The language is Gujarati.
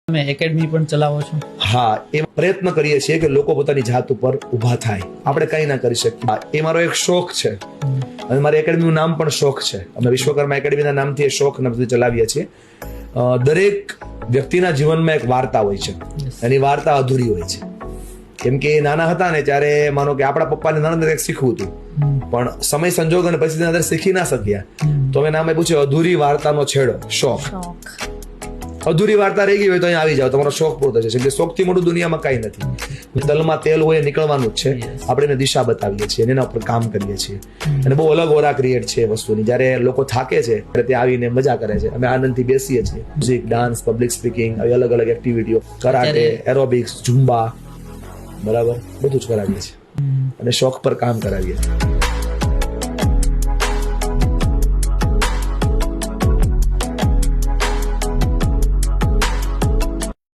તમે એકેડમી પણ ચલાવો છો? હા, એ પ્રયત્ન કરીએ છીએ કે લોકો પોતાની જાત ઉપર ઊભા થાય. આપણે કઈ ના કરી શકીએ. એ મારો એક શોખ છે અને મારી એકેડમીનું નામ પણ શોખ છે. અમે વિશ્વકર્મા એકેડમીના નામથી એ શોખ ચલાવીએ છીએ. દરેક વ્યક્તિના જીવનમાં એક વાર્તા હોય છે, એની વાર્તા અધૂરી હોય છે. કેમ કે નાના હતા ને ત્યારે માનો કે આપણા પપ્પાને નાના કંઈક શીખવું હતું, પણ સમય સંજોગ અને પરિસ્થિતિના આધારે શીખી ના શક્યા. તો અમે નામ આપ્યું છે અધૂરી વાર્તાનો છેડો, શોખ. અધૂરી વાર્તા રહી ગઈ હોય તો અહીંયા આવી જાવ, તમારો શોખ પૂરો થશે. કે શોખથી મોટું દુનિયામાં કઈ નથી. તલમાં તેલ હોય નીકળવાનું જ છે. આપણે એને દિશા બતાવીએ છીએ, એના ઉપર કામ કરીએ છીએ. અને બહુ અલગ ઓરા ક્રિએટ છે એ વસ્તુની. જ્યારે લોકો થાકે છે ત્યારે ત્યાં આવીને મજા કરે છે. અમે આનંદથી બેસીએ છીએ. મ્યુઝિક, ડાન્સ, પબ્લિક સ્પીકિંગ, આવી અલગ અલગ એક્ટિવિટીઓ, કરાટે, એરોબિક્સ, ઝુમ્બા, બરાબર બધું જ કરાવીએ છીએ અને શોખ પર કામ કરાવીએ છીએ.